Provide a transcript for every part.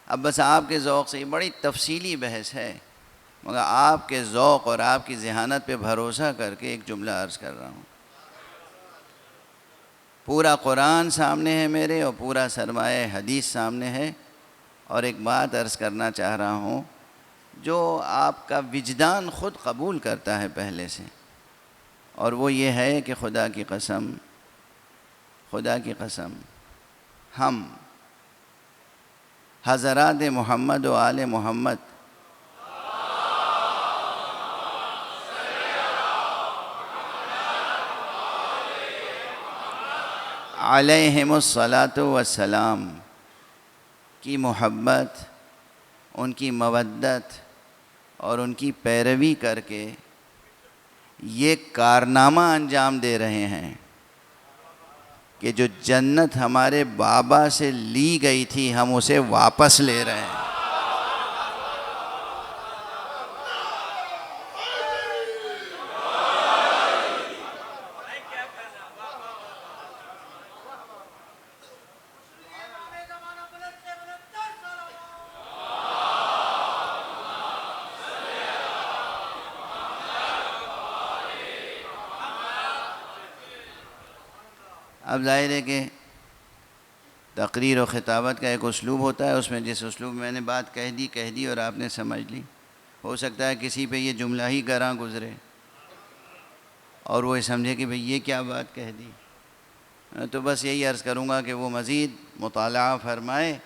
اب بس آپ کے ذوق سے، یہ بڑی تفصیلی بحث ہے، مگر آپ کے ذوق اور آپ کی ذہانت پہ بھروسہ کر کے ایک جملہ عرض کر رہا ہوں۔ پورا قرآن سامنے ہے میرے اور پورا سرمایہ حدیث سامنے ہے، اور ایک بات عرض کرنا چاہ رہا ہوں جو آپ کا وجدان خود قبول کرتا ہے پہلے سے، اور وہ یہ ہے کہ خدا کی قسم ہم حضرات محمد و آل محمد علیہم الصلاۃ والسلام کی محبت، ان کی مودت اور ان کی پیروی کر کے یہ کارنامہ انجام دے رہے ہیں کہ جو جنت ہمارے بابا سے لی گئی تھی ہم اسے واپس لے رہے ہیں۔ اب ظاہر ہے کہ تقریر و خطابت کا ایک اسلوب ہوتا ہے، اس میں جس اسلوب میں نے بات کہہ دی اور آپ نے سمجھ لی، ہو سکتا ہے کسی پہ یہ جملہ ہی گراں گزرے اور وہ سمجھے کہ بھئی یہ کیا بات کہہ دی۔ تو بس یہی عرض کروں گا کہ وہ مزید مطالعہ فرمائے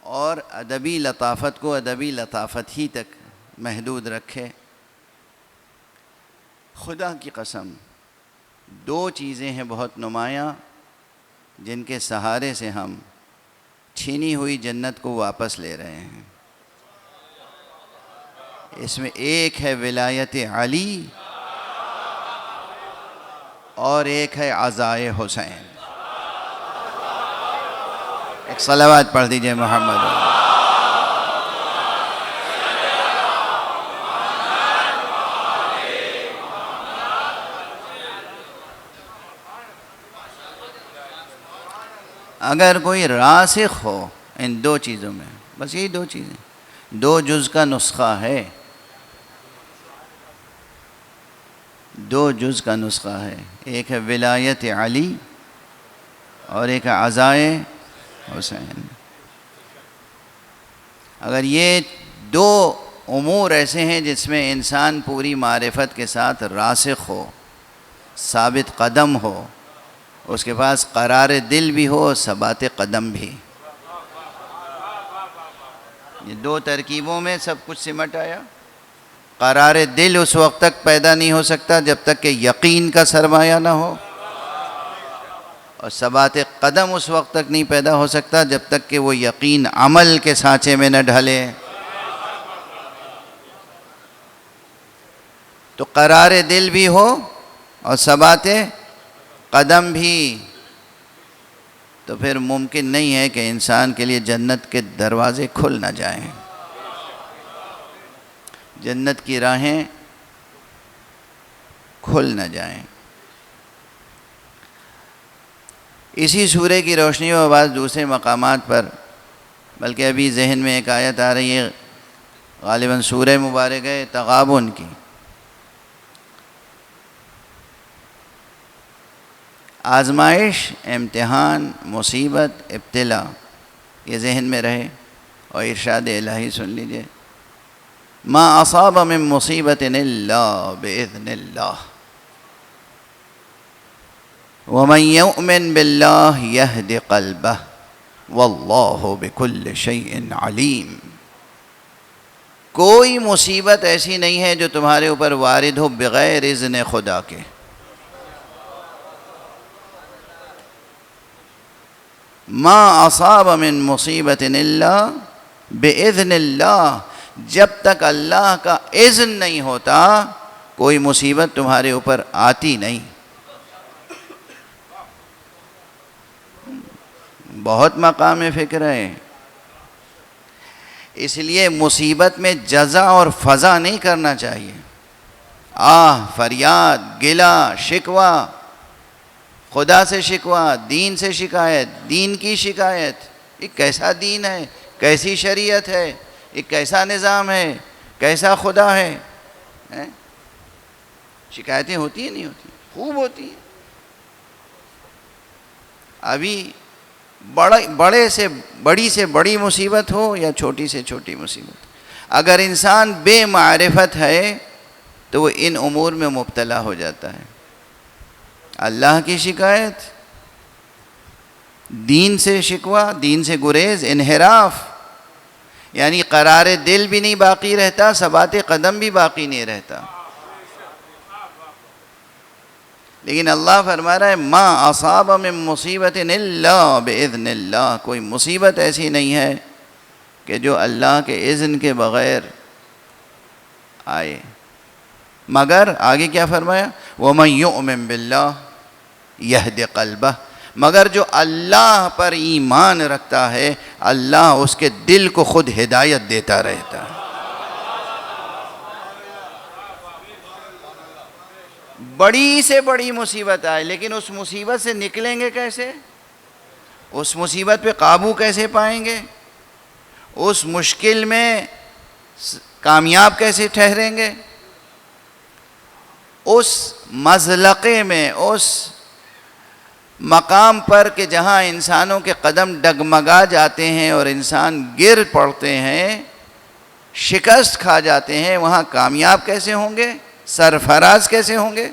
اور ادبی لطافت کو ادبی لطافت ہی تک محدود رکھے۔ خدا کی قسم دو چیزیں ہیں بہت نمایاں جن کے سہارے سے ہم چھینی ہوئی جنت کو واپس لے رہے ہیں۔ اس میں ایک ہے ولایت علی اور ایک ہے عزائے حسین۔ ایک صلوات پڑھ دیجئے محمد۔ اگر کوئی راسخ ہو ان دو چیزوں میں، بس یہی دو چیزیں، دو جز کا نسخہ ہے، ایک ہے ولایت علی اور ایک ہے عزائے حسین۔ اگر یہ دو امور ایسے ہیں جس میں انسان پوری معرفت کے ساتھ راسخ ہو، ثابت قدم ہو، اس کے پاس قرار دل بھی ہو اور ثبات قدم بھی، یہ دو ترکیبوں میں سب کچھ سمٹ آیا۔ قرار دل اس وقت تک پیدا نہیں ہو سکتا جب تک کہ یقین کا سرمایہ نہ ہو، اور ثبات قدم اس وقت تک نہیں پیدا ہو سکتا جب تک کہ وہ یقین عمل کے سانچے میں نہ ڈھلے۔ تو قرار دل بھی ہو اور ثبات قدم بھی، تو پھر ممکن نہیں ہے کہ انسان کے لیے جنت کے دروازے کھل نہ جائیں، جنت کی راہیں کھل نہ جائیں۔ اسی سورہ کی روشنی میں بعض دوسرے مقامات پر، بلکہ ابھی ذہن میں ایک آیت آ رہی ہے غالباً سورہ مبارکہ تغابن کی، آزمائش، امتحان، مصیبت، ابتلا، یہ ذہن میں رہے اور ارشاد الہی سن لیجئے، ما اصاب من مصیبت الا باذن اللہ ومن یؤمن باللہ یہد قلبہ واللہ بکل شیء علیم۔ کوئی مصیبت ایسی نہیں ہے جو تمہارے اوپر وارد ہو بغیر اذن خدا کے۔ ما اصاب من مصیبت الا باذن اللہ، جب تک اللہ کا اذن نہیں ہوتا کوئی مصیبت تمہارے اوپر آتی نہیں۔ بہت مقام فکر ہے، اس لیے مصیبت میں جزع اور فضع نہیں کرنا چاہیے، فریاد، گلہ، شکوہ، خدا سے شکوہ، دین سے شکایت، دین کی شکایت، یہ کیسا دین ہے، کیسی شریعت ہے، یہ کیسا نظام ہے، کیسا خدا ہے. شکایتیں ہوتی ہیں نہیں ہوتی؟ خوب ہوتی ہیں. ابھی بڑی سے بڑی مصیبت ہو یا چھوٹی سے چھوٹی مصیبت، اگر انسان بے معرفت ہے تو وہ ان امور میں مبتلا ہو جاتا ہے. اللہ کی شکایت، دین سے شکوہ، دین سے گریز، انحراف، یعنی قرار دل بھی نہیں باقی رہتا، ثبات قدم بھی باقی نہیں رہتا. لیکن اللہ فرما رہا ہے ما اصاب من مصیبت الا باذن اللہ، کوئی مصیبت ایسی نہیں ہے کہ جو اللہ کے اذن کے بغیر آئے. مگر آگے کیا فرمایا؟ وَمَن يُؤْمِن بِاللَّهِ يَهْدِ قَلْبَهُ، مگر جو اللہ پر ایمان رکھتا ہے اللہ اس کے دل کو خود ہدایت دیتا رہتا ہے. بڑی سے بڑی مصیبت آئے لیکن اس مصیبت سے نکلیں گے کیسے؟ اس مصیبت پہ قابو کیسے پائیں گے؟ اس مشکل میں کامیاب کیسے ٹھہریں گے؟ اس مزلقے میں، اس مقام پر کہ جہاں انسانوں کے قدم ڈگمگا جاتے ہیں اور انسان گر پڑتے ہیں، شکست کھا جاتے ہیں، وہاں کامیاب کیسے ہوں گے؟ سرفراز کیسے ہوں گے؟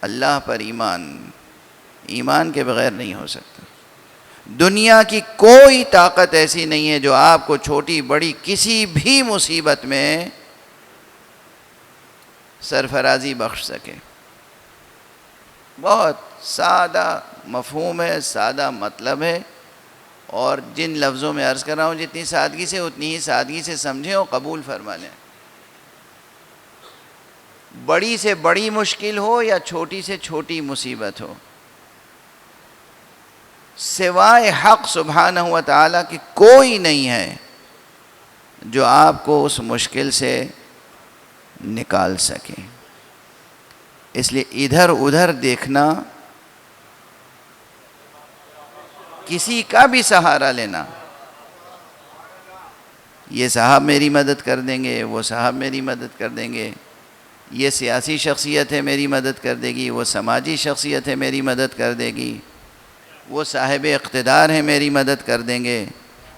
اللہ پر ایمان کے بغیر نہیں ہو سکتا. دنیا کی کوئی طاقت ایسی نہیں ہے جو آپ کو چھوٹی بڑی کسی بھی مصیبت میں سرفرازی بخش سکے. بہت سادہ مفہوم ہے، سادہ مطلب ہے، اور جن لفظوں میں عرض کر رہا ہوں جتنی سادگی سے اتنی ہی سادگی سے سمجھیں اور قبول فرما لیں. بڑی سے بڑی مشکل ہو یا چھوٹی سے چھوٹی مصیبت ہو، سوائے حق سبحانہ و تعالیٰ کی کوئی نہیں ہے جو آپ کو اس مشکل سے نکال سکے. اس لیے ادھر ادھر دیکھنا، کسی کا بھی سہارا لینا، یہ صاحب میری مدد کر دیں گے، وہ صاحب میری مدد کر دیں گے، یہ سیاسی شخصیت ہے میری مدد کر دے گی، وہ سماجی شخصیت ہے میری مدد کر دے گی، وہ صاحب اقتدار ہیں میری مدد کر دیں گے،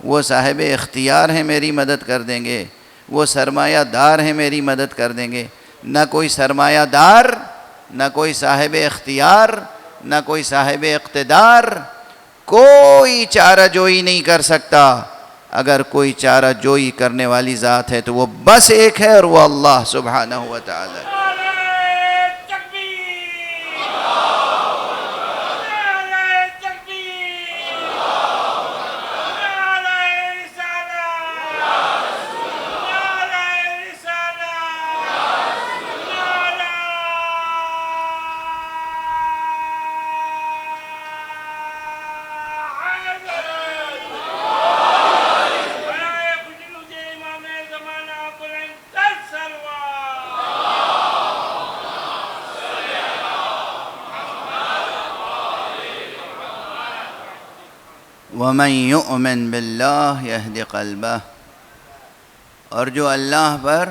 وہ صاحب اختیار ہیں میری مدد کر دیں گے، وہ سرمایہ دار ہیں میری مدد کر دیں گے. نہ کوئی سرمایہ دار، نہ کوئی صاحب اختیار، نہ کوئی صاحب اقتدار کوئی چارہ جوئی نہیں کر سکتا. اگر کوئی چارہ جوئی کرنے والی ذات ہے تو وہ بس ایک ہے، اور وہ اللہ سبحانہ و تعالی. وَمَن يُؤْمِن بِاللَّهِ يَهْدِ قَلْبَهُ، اور جو اللہ پر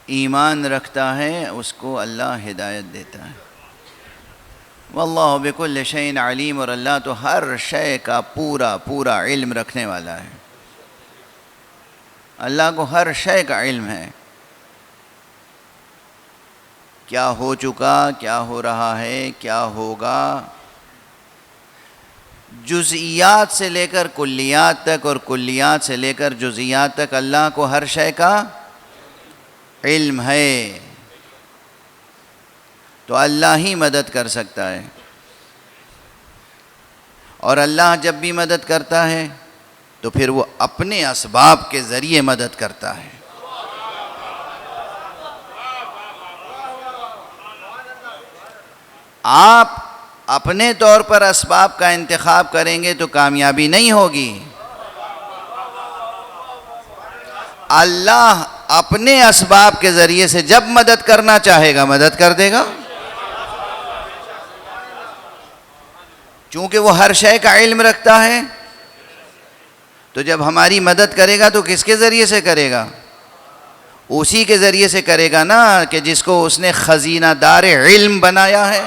ایمان رکھتا ہے اس کو اللہ ہدایت دیتا ہے. وَاللَّهُ بِكُلِّ شَيْءٍ عَلِيمٌ، اور اللہ تو ہر شے کا پورا علم رکھنے والا ہے. اللہ کو ہر شے کا علم ہے، کیا ہو چکا، کیا ہو رہا ہے، کیا ہوگا، جزئیات سے لے کر کلیات تک اور کلیات سے لے کر جزئیات تک اللہ کو ہر شے کا علم ہے. تو اللہ ہی مدد کر سکتا ہے، اور اللہ جب بھی مدد کرتا ہے تو پھر وہ اپنے اسباب کے ذریعے مدد کرتا ہے. آپ اپنے طور پر اسباب کا انتخاب کریں گے تو کامیابی نہیں ہوگی. اللہ اپنے اسباب کے ذریعے سے جب مدد کرنا چاہے گا مدد کر دے گا، چونکہ وہ ہر شے کا علم رکھتا ہے. تو جب ہماری مدد کرے گا تو کس کے ذریعے سے کرے گا؟ اسی کے ذریعے سے کرے گا نا کہ جس کو اس نے خزینہ دار علم بنایا ہے.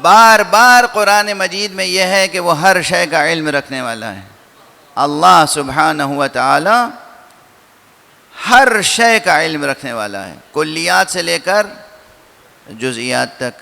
بار بار قرآن مجید میں یہ ہے کہ وہ ہر شے کا علم رکھنے والا ہے. اللہ سبحانہ و تعالی ہر شے کا علم رکھنے والا ہے، کلیات سے لے کر جزئیات تک.